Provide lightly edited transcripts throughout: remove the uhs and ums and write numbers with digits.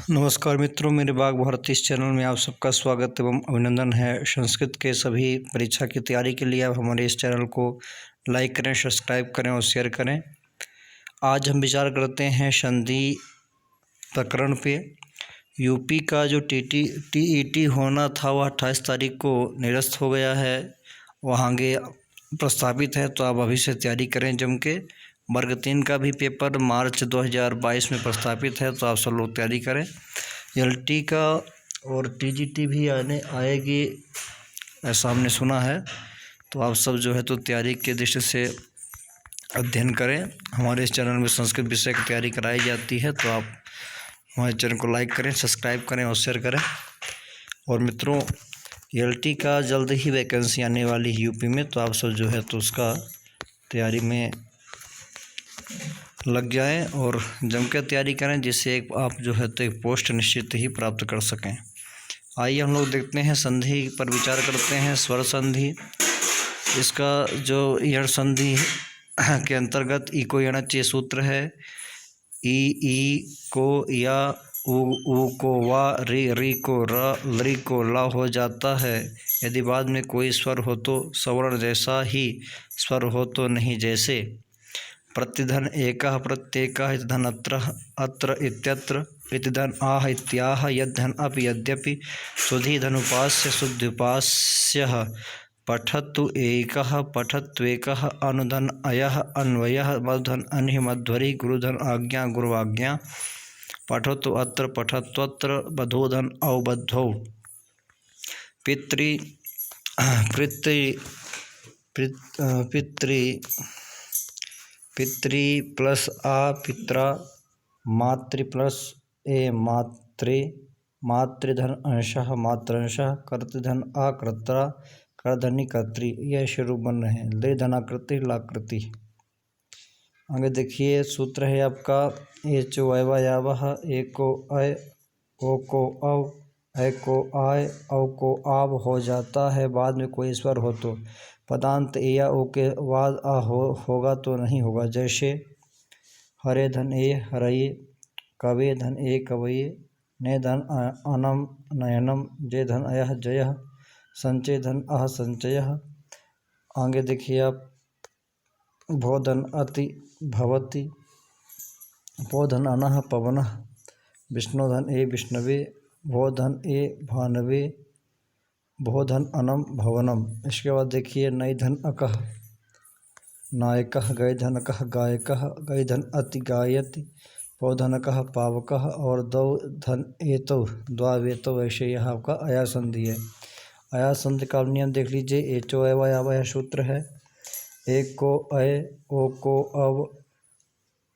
नमस्कार मित्रों, मेरे बाग भारती इस चैनल में आप सबका स्वागत एवं अभिनंदन है। संस्कृत के सभी परीक्षा की तैयारी के लिए आप हमारे इस चैनल को लाइक करें, सब्सक्राइब करें और शेयर करें। आज हम विचार करते हैं संधि प्रकरण पे। यूपी का जो टीईटी होना था वह 28 तारीख को निरस्त हो गया है, वह आगे प्रस्तावित है, तो आप अभी से तैयारी करें जम के। वर्ग 3 का भी पेपर मार्च 2022 में प्रस्तावित है, तो आप सब लोग तैयारी करें। एलटी का और टीजीटी भी आएगी ऐसा हमने सुना है, तो आप सब जो है तो तैयारी के दृष्टि से अध्ययन करें। हमारे इस चैनल में संस्कृत विषय की तैयारी कराई जाती है, तो आप हमारे चैनल को लाइक करें, सब्सक्राइब करें और शेयर करें। और मित्रों, एलटी का जल्द ही वैकेंसी आने वाली है यूपी में, तो आप सब जो है तो उसका तैयारी में लग जाएं और जम कर तैयारी करें, जिससे एक आप जो है तो एक पोस्ट निश्चित ही प्राप्त कर सकें। आइए हम लोग देखते हैं, संधि पर विचार करते हैं। स्वर संधि, इसका जो यण संधि के अंतर्गत ई को यणच्य सूत्र है। ई को या, उ को वा, री को र, लरी को ला हो जाता है। यदि बाद में कोई स्वर हो तो सवर्ण जैसा ही, स्वर हो तो नहीं जैसे। प्रतिधन एकः प्रत्येकः, इतिधन अत्र, अत्र इत्यत्र, इतिधन आह इत्याह, यद्धन अप यद्यपि, सुधीधनुपास्य शुद्ध्युपास्यः, पठतु एकः पठत्वेकः, अनुधन अयः अन्वयः, मधुधन अनिः मध्वरी, गुरुधन आज्ञा गुरुवाज्ञा, पठतु अत्र पठत्वत्र, बधोधन औ बध्वौ। पितृ प्लस आ पित्रा, मातृ प्लस ए मात्रे, मातृधन अंशः मातृंशः, कर्तृधन आ कर्त्रा, कर्धनी कर्त्री। यह शुरू बन रहे हैं। ले धनाकृति लाकृति। आगे देखिए, सूत्र है आपका एचो अयवयावः, ए को अय, ओ को अव, ऐ को आय, औ को आव हो जाता है। बाद में कोई स्वर हो तो पदांत ए या ओ के बाद आ होगा तो नहीं होगा। जैसे हरे धन ए हरये, कवे धन ए कवये, ने धन अनम नयनम, जय धन अयः जयः, संचय धन अह संचयः। आगे देखिए आप, भोधन अति भवति, पोधन अनः पवनः, विष्णुधन ए विष्णवे, भोधन ए भानवे, भोधन अनम भवनम। इसके बाद देखिए, नई धन अकः नायकः, गय धनकः गायकः, गय धन अति गायति, पौधनकः पावकः, और दौ धन एतौ द्वावेतौ। ऐसे यह आपका अया संधि है। अया संधि का नियम देख लीजिए। एचो अयवयावः सूत्र है। एक को अय, ओ को अव,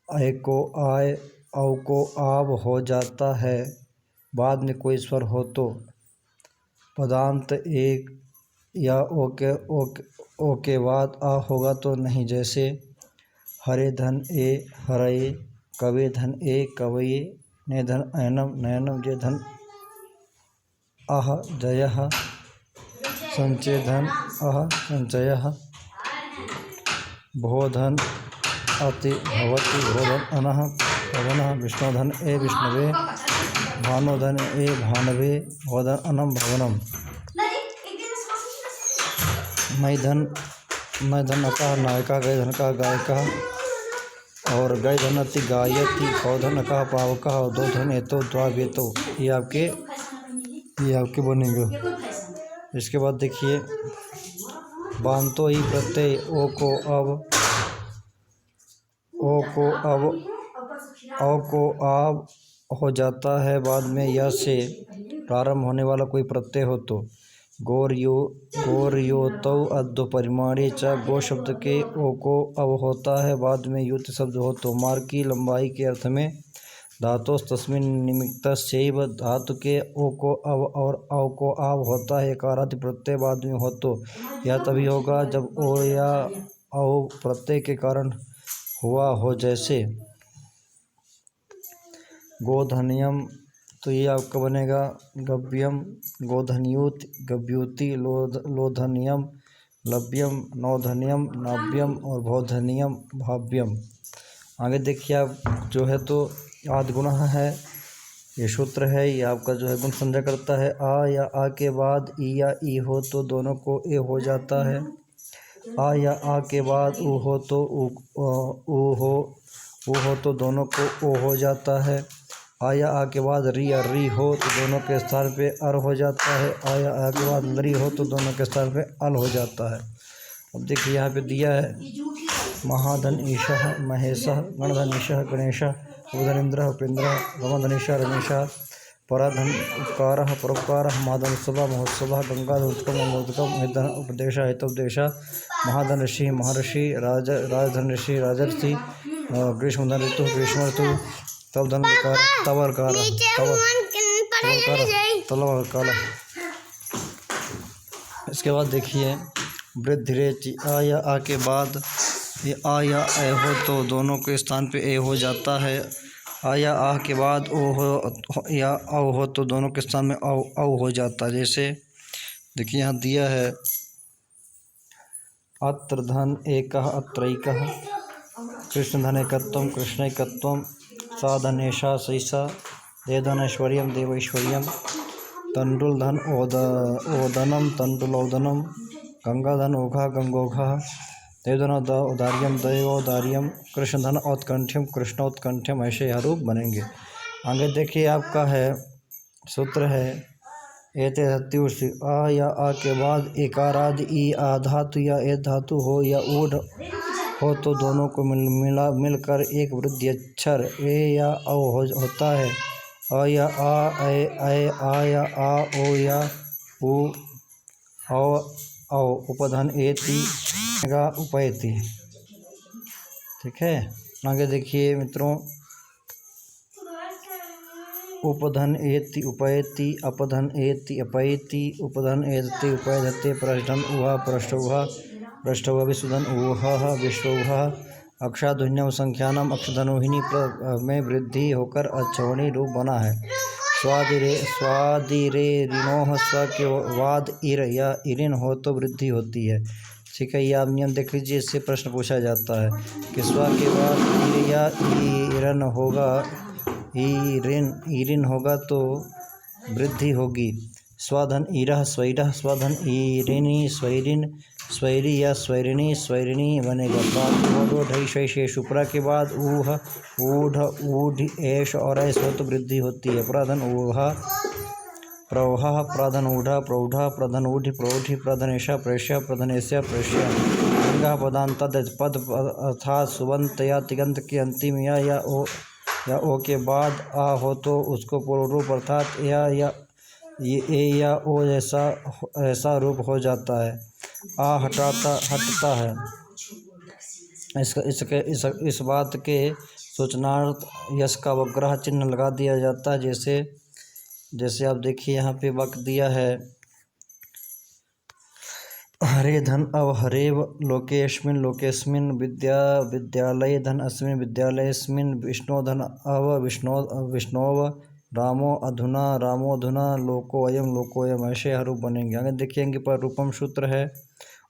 ऐ को आय, औ को आव हो जाता है। बाद में कोई स्वर हो तो पदांत एक या ओ के बाद आ होगा तो नहीं। जैसे हरे धन ए हरये, कवे धन ए कवये, ने धन अयनम नयनम, जय धन अह जयः, संचय धन अह संचयः, भोधन अति भवति, भोधन अनः पवनः, विष्णुधन ए विष्णवे, भानुधन ए भानवे, भोधन अनम भवनम। नई धन अकः नायका, गय धनकः गायकः, और गय धन अति गायति, पौधन अकः पावकः, और दो धन एतो द्वावेतो। ये आपके बनेंगे। इसके बाद देखिए, बांतो ही प्रत्यय ओ को अव, ओ को आव हो जाता है। बाद में या से प्रारंभ होने वाला कोई प्रत्यय हो तो गोर्योतौ अद्व परिमाणे च, गो शब्द के ओ को अव होता है। बाद में युत शब्द हो तो मार्ग की लंबाई के अर्थ में धातोस तस्मिन् निमित्तस्यैव, धातु के ओ को अव और औ को आव होता है। कारादि प्रत्यय बाद में हो तो यह तभी होगा जब ओ या औ प्रत्यय के कारण हुआ हो। जैसे गोधनियम, तो ये आपका बनेगा गव्यम, गोधन्यूत, गव्यूति, लोधनियम, लव्यम, नौधनियम, नाव्यम, और भोधनियम, भाव्यम। आगे देखिए आप जो है तो आद्गुणः है। ये सूत्र है, ये आपका जो है गुण संज्ञा करता है। आ या आ के बाद ई या ई हो तो दोनों को ए हो जाता है। आ या आ के बाद ऊ हो तो ऊ हो तो दोनों को ओ हो जाता है। आ या आ के बाद री या री हो तो दोनों के स्थान पे अर हो जाता है। आ या आ के बाद लरी हो तो दोनों के स्थान पे अल हो जाता है। अब देखिए यहाँ पे दिया है महाधन ईशः महेशः, गणधन ईशः गणेशः, उपधन इंद्रः उपेंद्रः, रमधनीशः रमेशः, पराधन उपकारः परोपकारः, महाधन उत्सवः महोत्सवः, गंगाधर उत्कम मोदकम, हितधन उपदेशः हितोपदेशः, महाधन ऋषि महर्षि, राजधन ऋषि राजर्षि, ग्रीष्मधन ऋतु ग्रीष्म ऋतु, तवधन तवरकार तलवरकार। इसके बाद देखिए वृद्धि रेचि, आ या आ के बाद ये आ या ए हो तो दोनों के स्थान पे ए हो जाता है। आ या आ के बाद ओ हो या औ हो तो दोनों के स्थान में औ हो जाता है। जैसे देखिए यहाँ दिया है अत्र धन एकः अत्रैकः, कृष्ण धन एकत्वम कृष्णैकत्वम, सा धनेशा सैसा, देवधन ऐश्वर्यम देवैश्वर्यम, तंडुल धन ओदनम तंडुलौदनम, गंगा धन ओघा गंगोघा, देवधन औदार्यम दैवौदार्यम, कृष्ण धन औत्कंठ्यम कृष्णोत्कंठ्यम। ऐसे यह रूप बनेंगे। आगे देखिए आपका है सूत्र है एते धत्युषि, आ या आ के बाद एकारादि ई आ धातु या ए धातु हो या ऊढ़ हो तो दोनों को मिलकर एक वृद्धि अक्षर ए या औ होता है। अ या आ ए आ या आ ओ या उ औ उपधन एति का उपैति। ठीक है, आगे देखिए मित्रों उपधन एति उपैति, अपधन एति अपैति, उपधन एति उपैधते, पृष्ठधन उहा पृष्ठौहा पृष्ठौहा, विश्वधन ऊहः विश्वौहः, अक्षाधुन्यम संख्यानम अक्षधनुहिनी में वृद्धि होकर अच्छवणी रूप बना है। स्वादिरे ऋणोह, स्व के वाद इर या इरिन हो तो वृद्धि होती है। ठीक है, ये आप नियम देख लीजिए, इससे प्रश्न पूछा जाता है कि स्व के बाद इर या इरन होगा, ईरिन होगा तो वृद्धि होगी। स्वाधन ईरह स्वैरह, स्वाधन ईरिनी स्वैरिन, स्वैरी या स्वैरिणी स्वैरिणी बनेगा। शुप्रा के बाद ऊह ऊढ़ ऊढ़ ऐश और ऐश हो तो वृद्धि होती है। प्राधन ऊहा प्रौहा, प्राधन ऊढ़ा प्रौढ़ा, प्रधन ऊढ़ि प्रौढ़ि, प्रधन ऐशा प्रेष्या, प्रधन ऐस्या प्रेष्या। लिंगा पदांत पद अर्थात सुबंत या तिगंत के अंतिम या ओ के बाद आ हो तो उसको पूर्व रूप अर्थात या ए या ओ ऐसा रूप हो जाता है। आ हटता है। इस बात के सूचनार्थ यश का वग्रह चिन्ह लगा दिया जाता है। जैसे आप देखिए यहाँ पे वक्त दिया है हरे धन अव हरेव, लोकेस्मिन विद्यालय धन अस्मिन विद्यालयस्मिन, विष्णो धन अव विष्णोव, रामो अधुना, लोकोऽयं लोकोऽयम। ऐसे हर रूप बनेंगे। आगे देखिए पर रूपम सूत्र है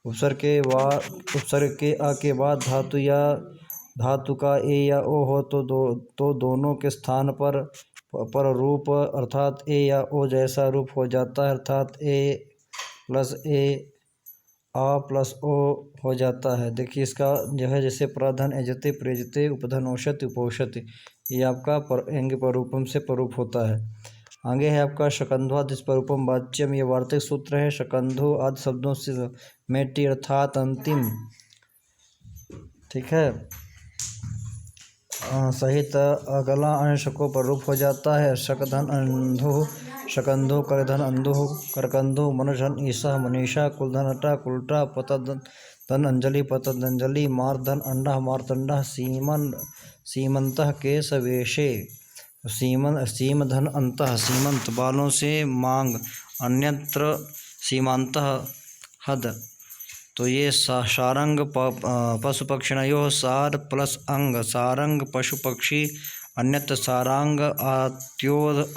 उपसर्ग के आ के बाद धातु का ए या ओ हो तो दोनों के स्थान पर रूप अर्थात ए या ओ जैसा रूप हो जाता है, अर्थात ए प्लस ए आ प्लस ओ हो जाता है। देखिए इसका जो है जैसे प्राधन एजते प्रेजते, उपधन औषति उपोषति, ये आपका एंग परूपम से परूप होता है। आगे है आपका शकंधवाद परूपम वाच्यम, ये वार्तिक सूत्र है। शकंधो आदि शब्दों से मेटी अर्थात अंतिम, ठीक है, सहित अगला अंश को परूप हो जाता है। शकधन अंधो शकंधो, करधन अंधो करकंधो, मनुषधन ईसा मनीषा, कुलधन अटा कुलटा, पतधन अंजलि पतंजलि, मारधन अंडा मारतंडा, सीमंतः केशवेशे, सीमधन अंतः सीमंत बालों से मांग, अन्यत्र सीमांतः हद। तो ये सारंग पशु पक्षिणयोः सार प्लस अंग, सारंग पशु पक्षी, अन्यत्र सारांग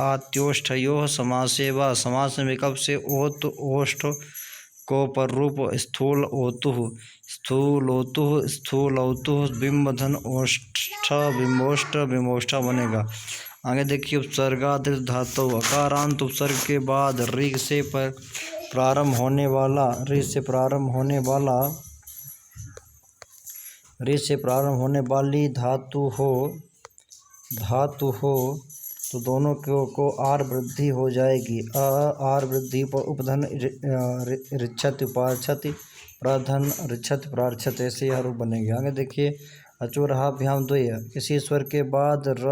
आत्योष्ठयोः समासे व समास में विकल्प से ओत ओष्ठ को पर रूप स्थूल ओतुः स्थूलोतुः स्थूलौतुः, बिंबधन ओष्ठ बिंबोष्ठ बिंबोष्ठा बनेगा। आगे देखिए उपसर्गादि धातु अकारांत उपसर्ग के बाद ऋ से प्रारंभ होने वाला रे से प्रारंभ होने वाली धातु हो तो दोनों को आर वृद्धि हो जाएगी। आर वृद्धि पर उपधन ऋच्छति उपार्छति प्रधन ऋच्छति प्रार्छति ऐसे यह रूप बनेंगे। आगे देखिए अचोरहाभ्याम द्वय, किसी स्वर के बाद र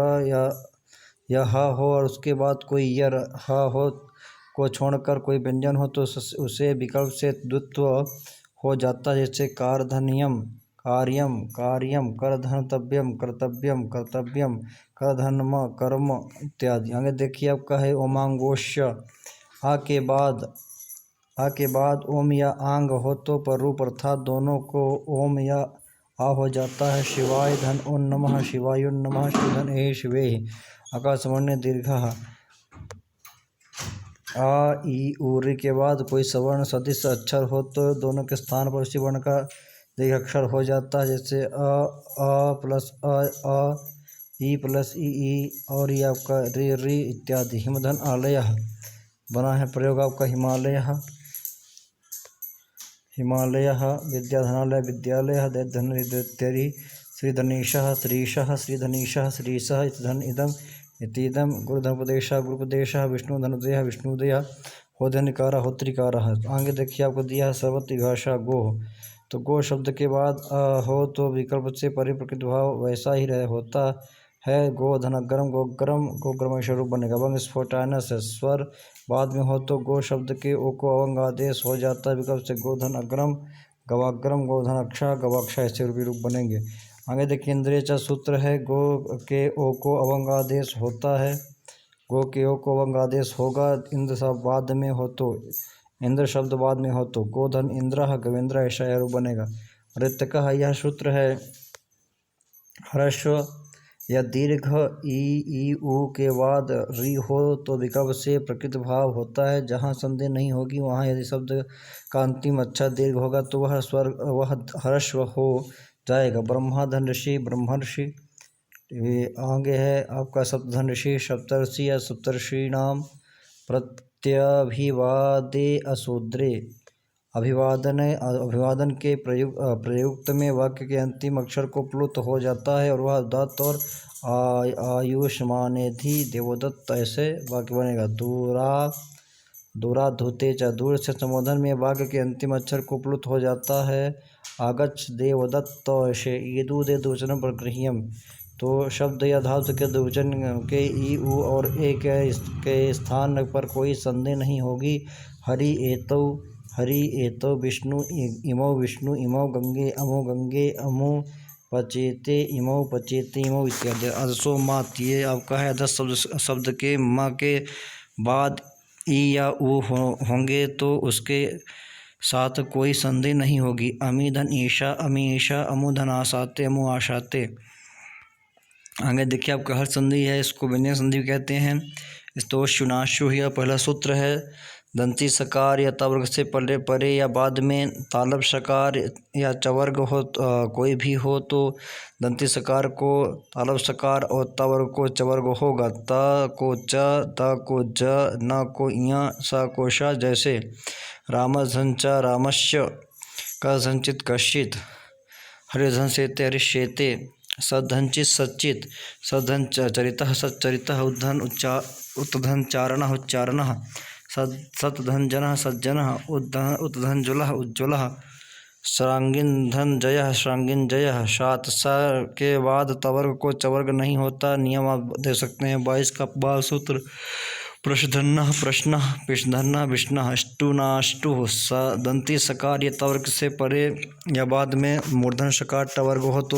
या ह हो और उसके बाद कोई य ह हो को छोड़कर कोई व्यंजन हो तो उसे विकल्प से द्वित्व हो जाता है। जैसे कारधनियम कार्यम कार्यम, करधनतव्यम कर्तव्यम कर्तव्यम, करधर्म कर्म इत्यादि। आगे देखिए आपका है ओमांगोष्य, आ के बाद ओम या आंग हो तो पर रूप अर्थात दोनों को ओम या आ हो जाता है। शिवाय धन ओं नमः, शिवाय नमः, शिवधन ए शिवे। आकाशवर्ण दीर्घ आ ई ऊरी के बाद कोई सवर्ण सदिश अक्षर हो तो दोनों के स्थान पर उसी वर्ण का दीर्घ अक्षर हो जाता है। जैसे अ प्लस अ ई प्लस ई और ये आपका री इत्यादि। हिमधन आलय बना है प्रयोग आपका हिमालय, विद्याधनालय विद्यालय, दैधन दैत्यरी, श्रीधनीशः श्रीशः, श्रीधनीशः श्रीशः, इतधन इदम इतीदम, गुरुधनोपदेशः गुरुपदेशः, विष्णुधनोदयः विष्णुदयः, होधनिकार होत्रिकार। आगे देखिए आपको दिया है सर्वत्र भाषा गो, तो गो शब्द के बाद हो तो विकल्प से परिप्रकृत भाव वैसा ही होता है। गोधनग्रम गोग्रम गोग्रम स्वरूप बनेगा। वंग स्फोटानस स्वर बाद में हो तो गो शब्द के ओ को अवंग आदेश हो जाता है। विकल्प से गोधन अग्रम गवाग्रम गोधन अक्षा गवाक्षा ऐसे रूप बनेंगे। आगे देखिए इंद्रिय च सूत्र है। गो के ओ को अवंग आदेश होता है। गो के ओ को अवंग आदेश होगा। इंद्र शब्द बाद में हो तो इंद्र शब्द बाद में हो तो गोधन इंद्र गवेंद्र ऐसा रूप बनेगा। ऋतक यह सूत्र है। ह्रस्व या दीर्घ ई ऊ के बाद री हो तो विकल्प से प्रकृत भाव होता है। जहाँ संधि नहीं होगी वहाँ यदि शब्द का अंतिम अक्षर दीर्घ होगा तो वह ह्रस्व हो जाएगा। ब्रह्माधन ऋषि ब्रह्मर्षि। आगे है आपका सप्तधन ऋषि सप्तर्षि या सप्तर्षि नाम। प्रत्यभिवादे अशूद्रे, अभिवादन के प्रयुक्त में वाक्य के अंतिम अक्षर को प्लुत हो जाता है और वह दत्त और आयुष्मानेधि देवदत्त ऐसे वाक्य बनेगा। दूरा धूते च, दूर से संबोधन में वाक्य के अंतिम अक्षर को प्लुत हो जाता है। आगच्छ देवदत्त ऐसे। ईदू दे द्विवचन प्रगृह्यम, तो शब्द या धातु के द्विवचन के ई ऊ और ए के स्थान पर कोई संदेह नहीं होगी। हरि एतौ विष्णु इमौ गंगे अमो पचेते इमौ इत्यादि। अदसो मात, ये आपका है 10 शब्द के माँ के बाद ई या ऊ होंगे तो उसके साथ कोई संदेह नहीं होगी। अमीधन ईशा अमी ईशा, अमुधन आशाते अमु आशाते। आगे देखिए आपका हर संधि है, इसको व्यंजन संधि भी कहते हैं। तो शुनाशु यह पहला सूत्र है। दंती सकार या तवर्ग से परे या बाद में तालब सकार या चवर्ग हो कोई भी हो तो दंती सकार को तालब सकार और तवर्ग को चवर्ग होगा। त को च, त को ज, न को इया, स को श। जैसे रामधन च रामस्य, कधंचित कश्चित, हरिधन सेते हरिष्येते, सद्धंचित सच्चित, सद्धन चरितः सच्चरितः, उत्धन चारणः उच्चारणः, सतधन जनः सज्जनः, उत्धन जुलः उज्ज्वलः, श्रांगिन धन जयः श्रांगिन जयः। सात स के बाद तवर्ग को चवर्ग नहीं होता। नियम आप दे सकते हैं 22 का बाल सूत्र। प्रशधन्नः प्रश्नः पिशधन्नः विष्णः, अष्टुनाष्टुः। दंती सकार ये तवर्ग से परे या बाद में मूर्धन सकार टवर्ग हो तो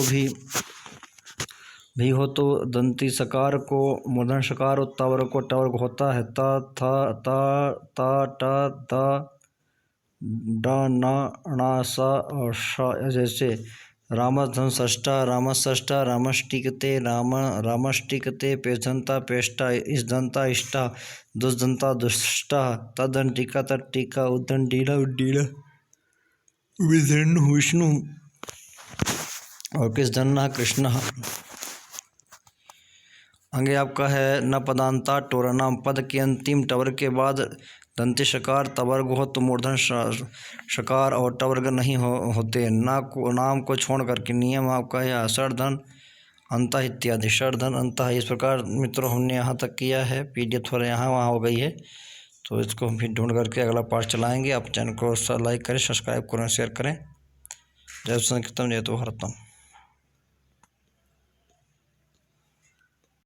भी हो तो दंती सकार को मूर्धन सकार और तवर्ग को टवर्ग होता है। त थ त ट द ड न ण स और श। जैसे रामधन षष्ठा रामषष्ठा, रामष्टिकते रामष्टिकते, पेशधनता पेष्टा, इष्टधनता इष्टा, दुष्धनता दुष्टा, तद्धन टीका तटीका, उद्धन डीला उड्डीला, विष्णु विष्णु और कृष्णा कृष्ण। आगे आपका है न पदांता टोरनाम, पद के अंतिम टवर के बाद दंत्य शकार तवर्ग हो तो मूर्धन शकार और टवर्ग नहीं होते। नाम को छोड़ करके नियम आपका है षडधन अंतः इत्यादि। षडधन अंतः, इस प्रकार मित्रों हमने यहाँ तक किया है। पीडीएफ थोड़ा यहाँ वहाँ हो गई है, तो इसको हम फिर ढूंढ करके अगला पार्ट चलाएंगे। आप चैनल को लाइक करें, सब्सक्राइब करें, शेयर करें। जय संकीर्तन, जय तो भारतम।